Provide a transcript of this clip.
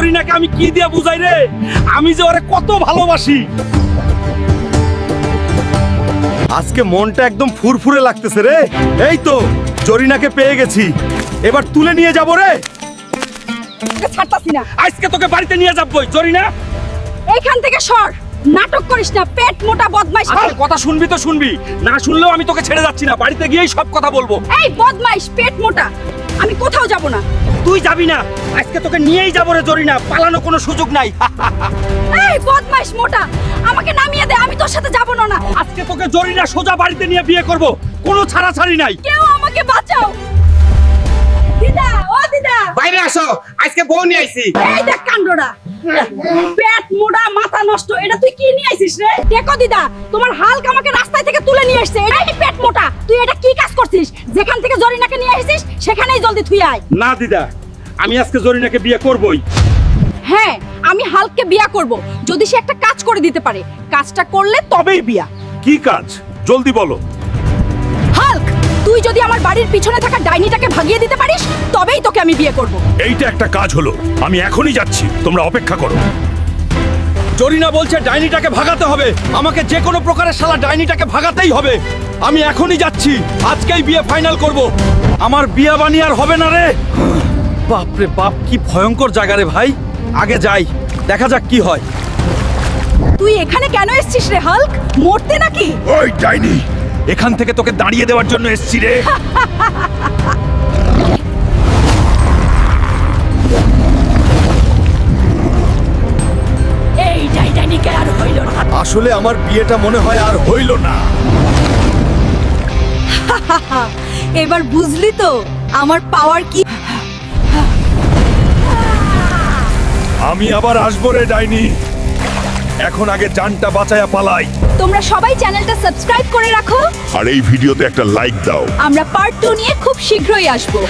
জরিনাকে আমি কি দিয়ে বুঝাই রে, আমি যে ওরে কত ভালোবাসি। আজকে মনটা একদম ফুরফুরে লাগতেছে রে। এই তো জরিনাকে পেয়ে গেছি, এবার তুলে নিয়ে যাব রে। ছাড়তাছি না, আজকে তোকে বাড়িতে নিয়ে যাবই। জরিনা এইখান থেকে সর, নাটক করিস না, পেট মোটা বদমাইশ। আজকে কথা শুনবি তো শুনবি, না শুনলেও আমি তোকে ছেড়ে যাচ্ছি না, বাড়িতে গিয়েই সব কথা বলবো। এই বদমাইশ পেট মোটা, আমি কোথাও যাব না। তুই যাবি না, আজকে তোকে নিয়েই যাবো রে জরিনা, পালানো কোনো সুযোগ নাই। এই বদমাইশ মোটা, আমাকে নামিয়ে দে, আমি তোর সাথে যাব না। আজকে তোকে জরিনা সোজা বাড়িতে নিয়ে বিয়ে করব, কোনো ছাড়াছাড়ি নাই। কেউ আমাকে বাঁচাও। দিদা, ও দিদা, বাইরে আসো, আজকে বউ নিয়ে আইছি। এই দেখ কাণ্ডটা, পেট মোটা মাথা নষ্ট, এটা তুই কি নিয়ে আইছিস রে? দেখো দিদা, তোমার হালক আমাকে রাস্তায় থেকে তুলে নিয়ে আসছে। এই পেট মোটা, তুই এটা কি কাজ করছিস? যেখান থেকে জরিনাকে নিয়ে আসিস সেখানেই জলদি থুই আয়। না দিদা, আমি আজকে জরিনাকে বিয়ে করবই। হ্যাঁ, আমি হালককে বিয়া করব যদি সে একটা কাজ করে দিতে পারে। কাজটা করলে তবেই বিয়া। কি কাজ জলদি বলো। হালক, তুই যদি আমার বাড়ির পিছনে থাকা ডাইনিটাকে ভাগিয়ে দিতে পারিস তবেই তোকে আমি বিয়ে করব। এইটা একটা কাজ হলো, আমি এখনই যাচ্ছি, তোমরা অপেক্ষা করো। জরিনা বলছে ডাইনিটাকে ভাগাতে হবে, আমাকে যে কোনো প্রকারের শালা ডাইনিটাকে ভাগাতেই হবে। আমি এখনই যাচ্ছি, আজকেই বিয়ে ফাইনাল করব। আমার বিয়ে বানি আর হবে না রে। বাপ রে বাপ, কি ভয়ঙ্কর জায়গা রে ভাই। আগে যাই, দেখা যাক কি হয়। তুই এখানে কেন এসেছিস রে হালক? মরতে নাকি? ওই ডাইনি, এখান থেকে তোকে দাঁড়িয়ে দেওয়ার জন্য এসেছি রে। এই ডাইনিকে আর হইল না। আসলে আমার বিয়েটা মনে হয় আর হইল না। এবার বুঝলি তো আমার পাওয়ার কি? আমি আবার আসবো রে ডাইনি, এখন আগে জানটা বাঁচায়া পালাই। তোমরা সবাই চ্যানেলটা সাবস্ক্রাইব করে রাখো। আর এই ভিডিওতে একটা লাইক দাও। আমরা পার্ট 2 নিয়ে খুব শীঘ্রই আসবো।